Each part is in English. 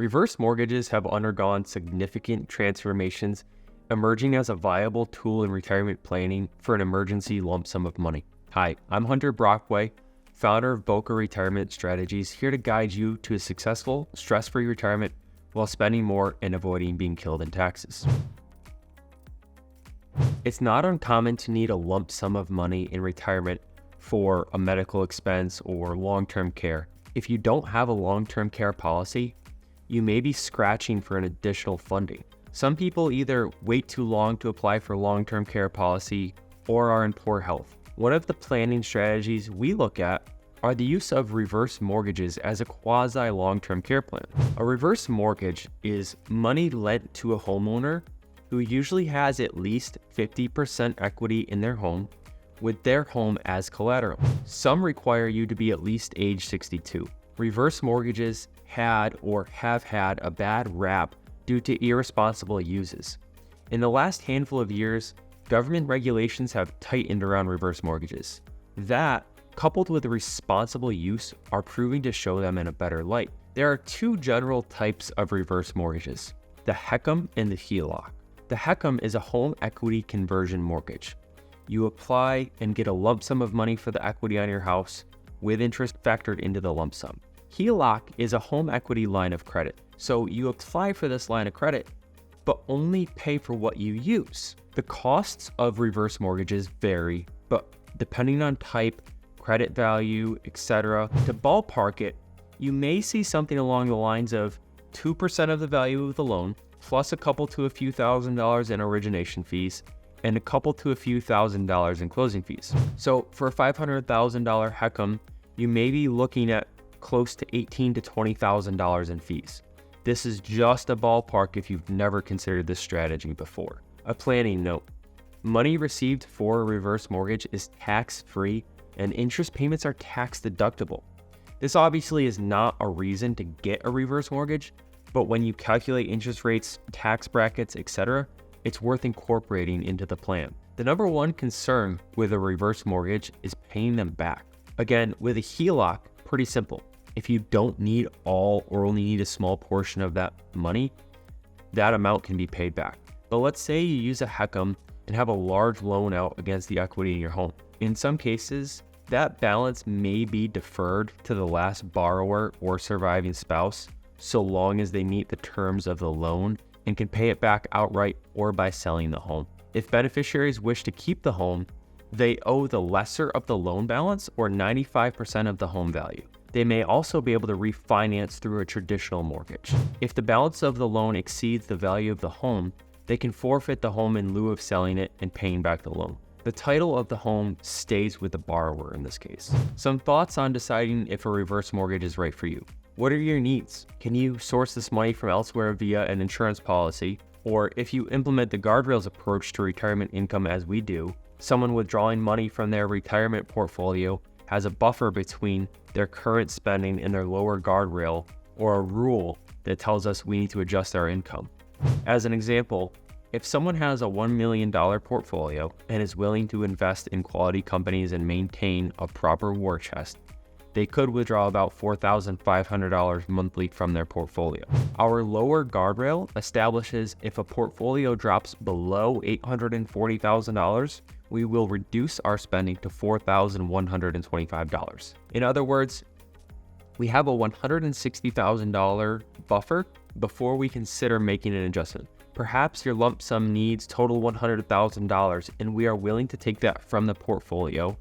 Reverse mortgages have undergone significant transformations, emerging as a viable tool in retirement planning for an emergency lump sum of money. Hi, I'm Hunter Brockway, founder of Boca Retirement Strategies, here to guide you to a successful, stress-free retirement while spending more and avoiding being killed in taxes. It's not uncommon to need a lump sum of money in retirement for a medical expense or long-term care. If you don't have a long-term care policy, you may be scratching for an additional funding. Some people either wait too long to apply for long-term care policy or are in poor health. One of the planning strategies we look at are the use of reverse mortgages as a quasi long-term care plan. A reverse mortgage is money lent to a homeowner who usually has at least 50% equity in their home, with their home as collateral. Some require you to be at least age 62. Reverse mortgages had or have had a bad rap due to irresponsible uses. In the last handful of years, government regulations have tightened around reverse mortgages. That, coupled with responsible use, are proving to show them in a better light. There are two general types of reverse mortgages, the HECM and the HELOC. The HECM is a home equity conversion mortgage. You apply and get a lump sum of money for the equity on your house with interest factored into the lump sum. HELOC is a home equity line of credit. So you apply for this line of credit, but only pay for what you use. The costs of reverse mortgages vary, but depending on type, credit value, etc., to ballpark it, you may see something along the lines of 2% of the value of the loan, plus a couple to a few $1,000s in origination fees, and a couple to a few $1,000s in closing fees. So for a $500,000 HECM, you may be looking at close to $18,000 to $20,000 in fees. This is just a ballpark if you've never considered this strategy before. A planning note: money received for a reverse mortgage is tax-free and interest payments are tax deductible. This obviously is not a reason to get a reverse mortgage, but when you calculate interest rates, tax brackets, etc., it's worth incorporating into the plan. The number one concern with a reverse mortgage is paying them back. Again, with a HELOC, pretty simple. If you don't need all or only need a small portion of that money, that amount can be paid back. But let's say you use a HECM and have a large loan out against the equity in your home. In some cases, that balance may be deferred to the last borrower or surviving spouse, so long as they meet the terms of the loan and can pay it back outright or by selling the home. If beneficiaries wish to keep the home, they owe the lesser of the loan balance or 95% of the home value. They may also be able to refinance through a traditional mortgage. If the balance of the loan exceeds the value of the home, they can forfeit the home in lieu of selling it and paying back the loan. The title of the home stays with the borrower in this case. Some thoughts on deciding if a reverse mortgage is right for you. What are your needs? Can you source this money from elsewhere via an insurance policy? Or if you implement the guardrails approach to retirement income as we do, someone withdrawing money from their retirement portfolio has a buffer between their current spending and their lower guardrail, or a rule that tells us we need to adjust our income. As an example, if someone has a $1 million portfolio and is willing to invest in quality companies and maintain a proper war chest, they could withdraw about $4,500 monthly from their portfolio. Our lower guardrail establishes if a portfolio drops below $840,000, we will reduce our spending to $4,125. In other words, we have a $160,000 buffer before we consider making an adjustment. Perhaps your lump sum needs total $100,000 and we are willing to take that from the portfolio,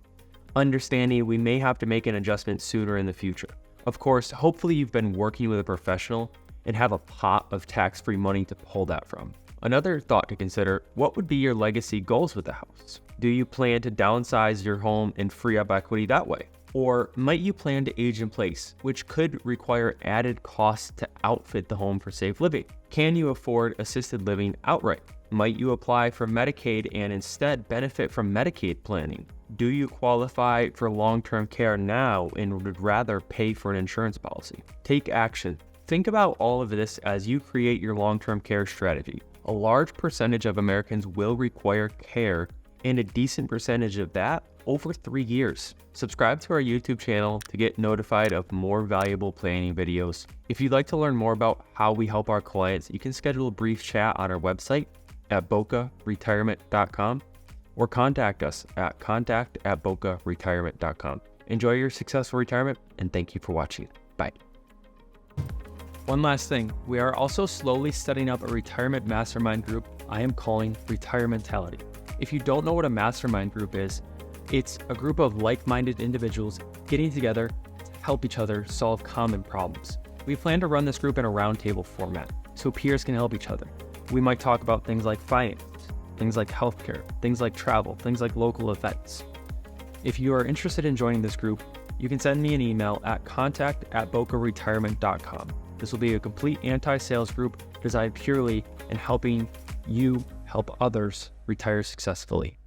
understanding we may have to make an adjustment sooner in the future. Of course, hopefully you've been working with a professional and have a pot of tax-free money to pull that from. Another thought to consider: what would be your legacy goals with the house? Do you plan to downsize your home and free up equity that way? Or might you plan to age in place, which could require added costs to outfit the home for safe living? Can you afford assisted living outright? Might you apply for Medicaid and instead benefit from Medicaid planning? Do you qualify for long-term care now and would rather pay for an insurance policy? Take action. Think about all of this as you create your long-term care strategy. A large percentage of Americans will require care, and a decent percentage of that over 3 years. Subscribe to our YouTube channel to get notified of more valuable planning videos. If you'd like to learn more about how we help our clients, you can schedule a brief chat on our website at bocaretirement.com or contact us at contact@bocaretirement.com. Enjoy your successful retirement, and thank you for watching. Bye. One last thing, we are also slowly setting up a retirement mastermind group I am calling Retirementality. If you don't know what a mastermind group is, it's a group of like-minded individuals getting together to help each other solve common problems. We plan to run this group in a roundtable format so peers can help each other. We might talk about things like finance, things like healthcare, things like travel, things like local events. If you are interested in joining this group, you can send me an email at contact@bocaretirement.com. This will be a complete anti-sales group designed purely in helping you help others retire successfully.